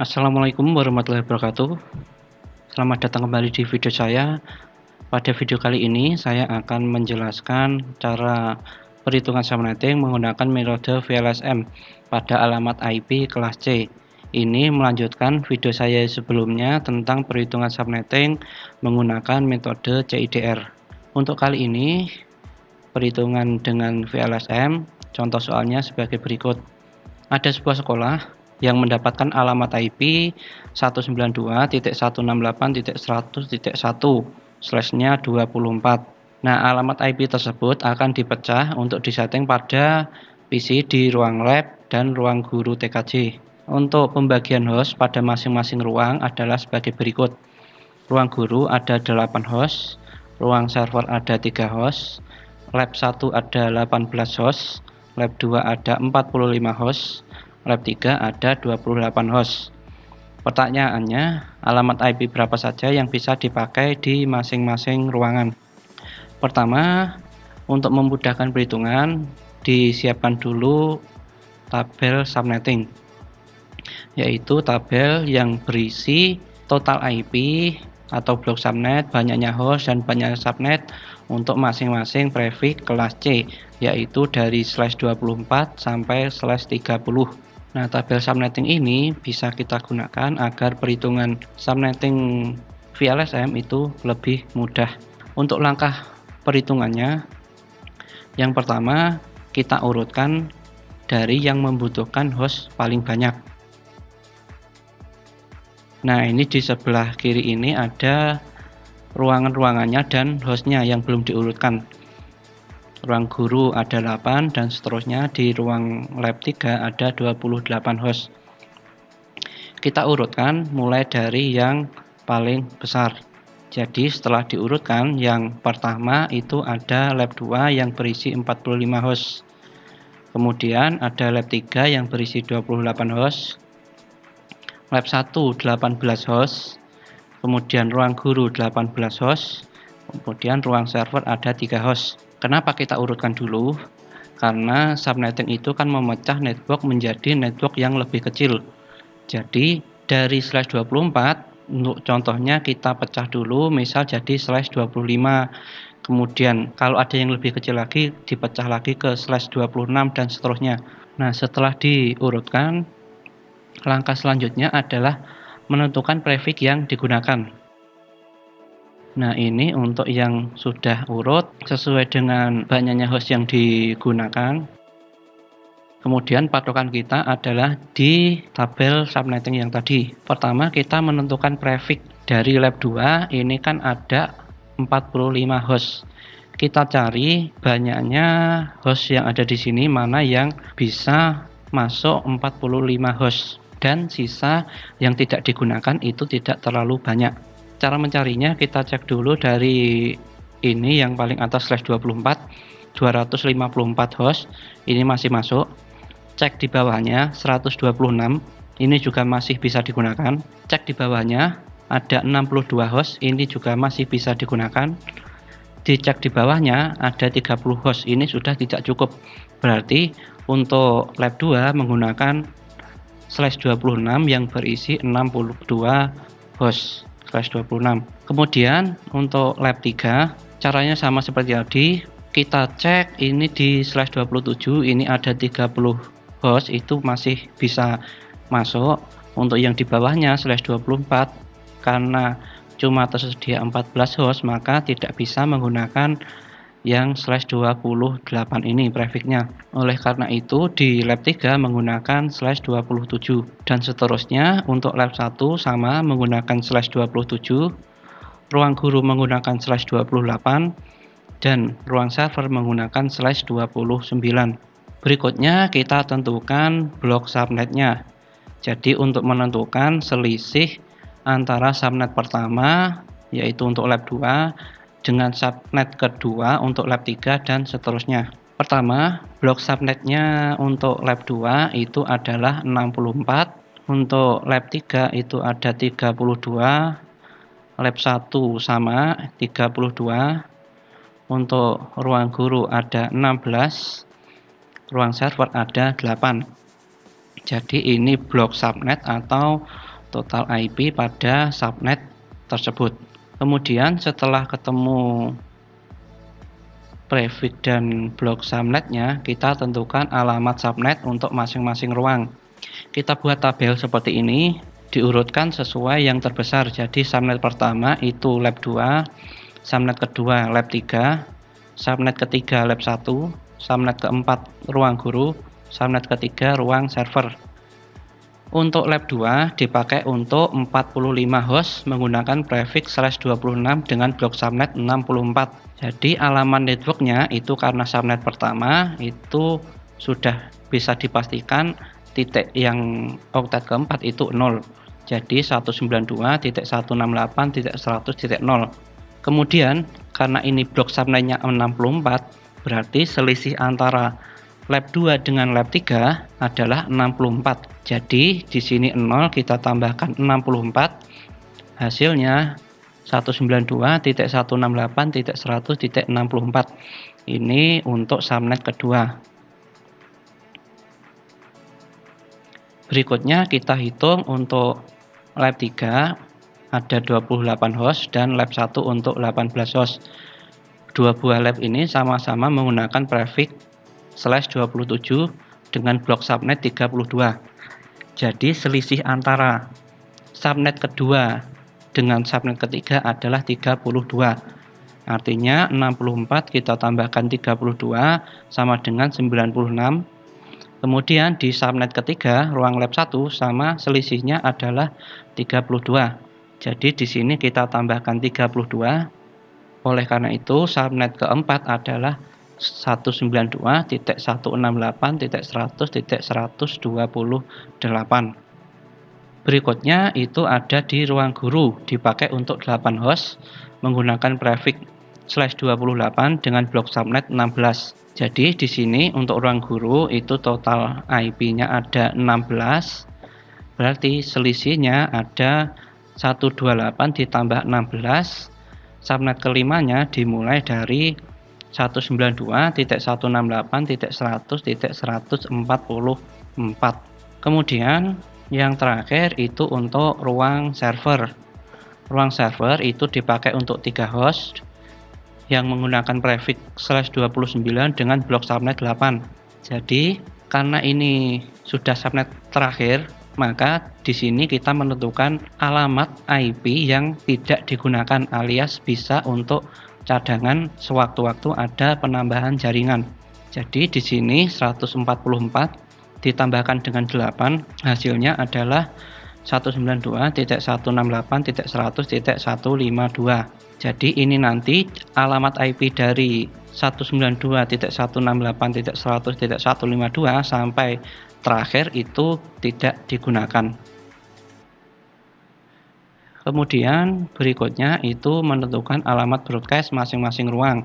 Assalamualaikum warahmatullahi wabarakatuh. Selamat datang kembali di video saya. Pada video kali ini saya akan menjelaskan cara perhitungan subnetting menggunakan metode VLSM pada alamat IP kelas C. Ini melanjutkan video saya sebelumnya tentang perhitungan subnetting menggunakan metode CIDR. Untuk kali ini perhitungan dengan VLSM, contoh soalnya sebagai berikut. Ada sebuah sekolah yang mendapatkan alamat IP 192.168.100.1/nya 24. Nah, alamat IP tersebut akan dipecah untuk disetting pada PC di ruang lab dan ruang guru TKJ. Untuk pembagian host pada masing-masing ruang adalah sebagai berikut. Ruang guru ada 8 host, ruang server ada 3 host, lab 1 ada 18 host, lab 2 ada 45 host, lab 3 ada 28 host. Pertanyaannya, alamat IP berapa saja yang bisa dipakai di masing-masing ruangan? Pertama, untuk memudahkan perhitungan, disiapkan dulu tabel subnetting, yaitu tabel yang berisi total IP atau blok subnet, banyaknya host, dan banyaknya subnet untuk masing-masing prefix kelas C, yaitu dari /24 sampai /30. Nah, tabel subnetting ini bisa kita gunakan agar perhitungan subnetting VLSM itu lebih mudah. Untuk langkah perhitungannya, yang pertama kita urutkan dari yang membutuhkan host paling banyak. Nah, ini di sebelah kiri ini ada ruangan-ruangannya dan hostnya yang belum diurutkan. Ruang guru ada 8 dan seterusnya. Di ruang lab 3 ada 28 host. Kita urutkan mulai dari yang paling besar. Jadi setelah diurutkan, yang pertama itu ada lab 2 yang berisi 45 host. Kemudian ada lab 3 yang berisi 28 host. Lab 1 18 host. Kemudian ruang guru 18 host. Kemudian ruang server ada 3 host. Kenapa kita urutkan dulu? Karena subnetting itu kan memecah network menjadi network yang lebih kecil. Jadi dari /24 untuk contohnya kita pecah dulu, misal jadi /25. Kemudian kalau ada yang lebih kecil lagi dipecah lagi ke /26 dan seterusnya. Nah, setelah diurutkan, langkah selanjutnya adalah menentukan prefix yang digunakan. Nah, ini untuk yang sudah urut sesuai dengan banyaknya host yang digunakan. Kemudian patokan kita adalah di tabel subnetting yang tadi. Pertama kita menentukan prefix dari lab 2, ini kan ada 45 host. Kita cari banyaknya host yang ada di sini, mana yang bisa masuk 45 host. Dan sisa yang tidak digunakan itu tidak terlalu banyak. Cara mencarinya kita cek dulu dari ini yang paling atas /24, 254 host, ini masih masuk. Cek di bawahnya 126, ini juga masih bisa digunakan. Cek di bawahnya ada 62 host, ini juga masih bisa digunakan. Dicek di bawahnya ada 30 host, ini sudah tidak cukup. Berarti untuk lab 2 menggunakan /26 yang berisi 62 host. /26. Kemudian untuk lab 3 caranya sama seperti tadi. Kita cek ini di /27, ini ada 30 host, itu masih bisa masuk. Untuk yang di bawahnya /24 karena cuma tersedia 14 host, maka tidak bisa menggunakan yang /28 ini prefixnya. Oleh karena itu di lab 3 menggunakan /27 dan seterusnya. Untuk lab 1 sama menggunakan /27, ruang guru menggunakan /28 dan ruang server menggunakan /29. Berikutnya kita tentukan blok subnetnya. Jadi untuk menentukan selisih antara subnet pertama, yaitu untuk lab 2 dengan subnet kedua untuk lab 3 dan seterusnya. Pertama, blok subnetnya untuk lab 2 itu adalah 64, untuk lab 3 itu ada 32, lab 1 sama 32, untuk ruang guru ada 16, ruang server ada 8. Jadi ini blok subnet atau total IP pada subnet tersebut. Kemudian setelah ketemu prefix dan blok subnetnya, kita tentukan alamat subnet untuk masing-masing ruang. Kita buat tabel seperti ini, diurutkan sesuai yang terbesar. Jadi subnet pertama itu lab 2, subnet kedua lab 3, subnet ketiga lab 1, subnet keempat ruang guru, subnet ketiga ruang server. Untuk lab 2 dipakai untuk 45 host menggunakan prefix /26 dengan blok subnet 64. Jadi alamat networknya itu karena subnet pertama itu sudah bisa dipastikan titik yang oktet keempat itu 0. Jadi 192.168.100.0. Kemudian karena ini blok subnetnya 64, berarti selisih antara lab 2 dengan lab 3 adalah 64. Jadi di sini 0 kita tambahkan 64. Hasilnya 192.168.100.64. Ini untuk subnet kedua. Berikutnya kita hitung untuk lab 3 ada 28 host dan lab 1 untuk 18 host. Dua buah lab ini sama-sama menggunakan prefix /27 dengan blok subnet 32. Jadi selisih antara subnet kedua dengan subnet ketiga adalah 32. Artinya 64 kita tambahkan 32 sama dengan 96. Kemudian di subnet ketiga ruang lab 1 sama selisihnya adalah 32. Jadi di sini kita tambahkan 32. Oleh karena itu subnet keempat adalah 192.168.100.128. Berikutnya itu ada di ruang guru, dipakai untuk 8 host menggunakan prefix /28 dengan blok subnet 16. Jadi di sini untuk ruang guru itu total IP-nya ada 16. Berarti selisihnya ada 128 ditambah 16. Subnet kelimanya dimulai dari 192.168.100.144. Kemudian yang terakhir itu untuk ruang server. Ruang server itu dipakai untuk 3 host yang menggunakan prefix /29 dengan blok subnet 8. Jadi karena ini sudah subnet terakhir, maka di sini kita menentukan alamat IP yang tidak digunakan alias bisa untuk cadangan sewaktu-waktu ada penambahan jaringan. Jadi di sini 144 ditambahkan dengan 8 hasilnya adalah 192.168.100.152. Jadi ini nanti alamat IP dari 192.168.100.152 sampai terakhir itu tidak digunakan. Kemudian berikutnya itu menentukan alamat broadcast masing-masing ruang.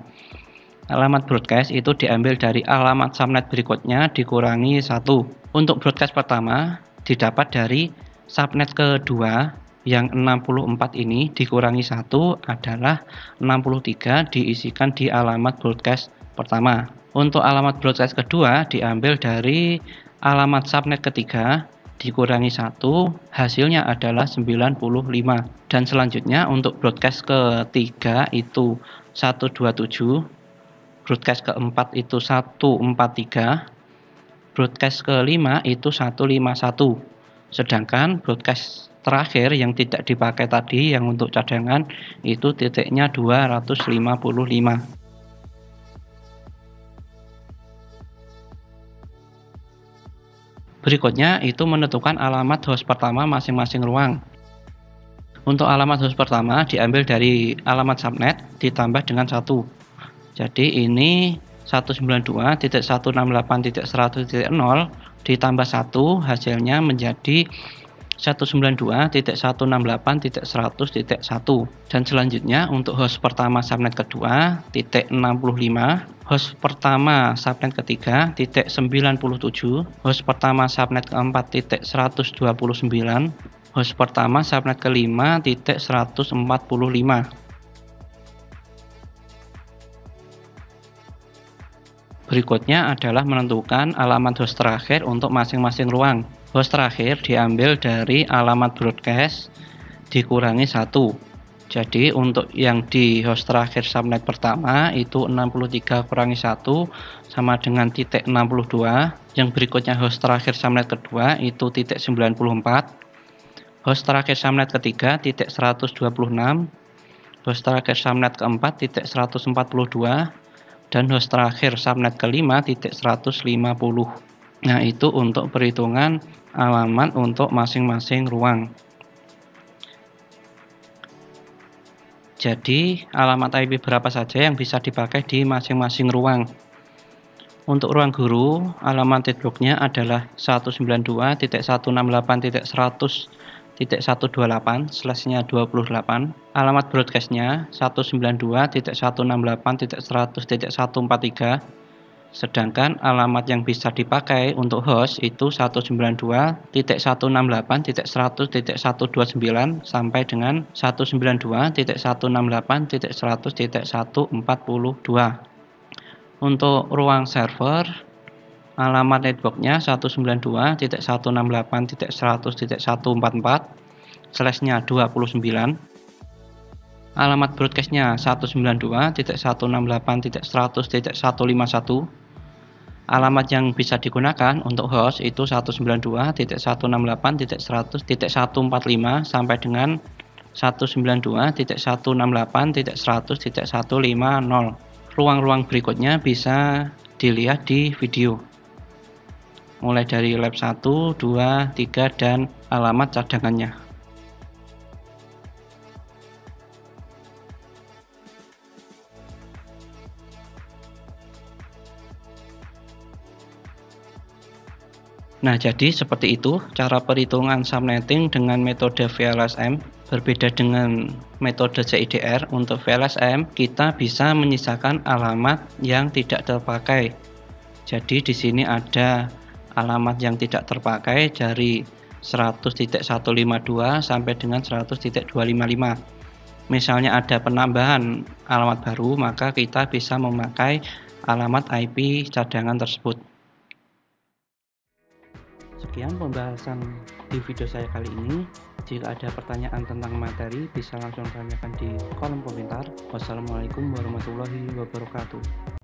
Alamat broadcast itu diambil dari alamat subnet berikutnya dikurangi 1. Untuk broadcast pertama didapat dari subnet kedua yang 64 ini dikurangi 1 adalah 63 diisikan di alamat broadcast pertama. Untuk alamat broadcast kedua diambil dari alamat subnet ketiga dikurangi 1, hasilnya adalah 95. Dan selanjutnya untuk broadcast ketiga itu 127, broadcast keempat itu 143, broadcast kelima itu 151. Sedangkan broadcast terakhir yang tidak dipakai tadi yang untuk cadangan itu titiknya 255. Berikutnya itu menentukan alamat host pertama masing-masing ruang. Untuk alamat host pertama diambil dari alamat subnet ditambah dengan 1. Jadi ini 192.168.100.0 ditambah 1 hasilnya menjadi 192.168.100.1. Dan selanjutnya untuk host pertama subnet kedua titik 65, host pertama subnet ketiga titik 97, host pertama subnet keempat titik 129, host pertama subnet kelima titik 145. berikutnya adalah menentukan alamat host terakhir untuk masing-masing ruang. Host terakhir diambil dari alamat broadcast dikurangi 1. Jadi untuk yang di host terakhir subnet pertama itu 63 kurangi 1 sama dengan titik 62. Yang berikutnya host terakhir subnet kedua itu titik 94. Host terakhir subnet ketiga titik 126. Host terakhir subnet keempat titik 142. Dan host terakhir subnet kelima titik 150. Nah, itu untuk perhitungan alamat untuk masing-masing ruang. Jadi alamat IP berapa saja yang bisa dipakai di masing-masing ruang. Untuk ruang guru, alamat networknya adalah 192.168.100.128/nya 28. Alamat broadcastnya 192.168.100.143. Sedangkan alamat yang bisa dipakai untuk host itu 192.168.100.129 sampai dengan 192.168.100.142. Untuk ruang server, alamat networknya 192.168.100.144/nya 29. Alamat broadcastnya 192.168.100.151. Alamat yang bisa digunakan untuk host itu 192.168.100.145 sampai dengan 192.168.100.150. Ruang-ruang berikutnya bisa dilihat di video. Mulai dari lab 1, 2, 3, dan alamat cadangannya. Nah, jadi seperti itu cara perhitungan subnetting dengan metode VLSM. Berbeda dengan metode CIDR, untuk VLSM kita bisa menyisakan alamat yang tidak terpakai. Jadi di sini ada alamat yang tidak terpakai dari 100.152 sampai dengan 100.255. Misalnya ada penambahan alamat baru, maka kita bisa memakai alamat IP cadangan tersebut. Sekian pembahasan di video saya kali ini. Jika ada pertanyaan tentang materi, bisa langsung tanyakan di kolom komentar. Wassalamualaikum warahmatullahi wabarakatuh.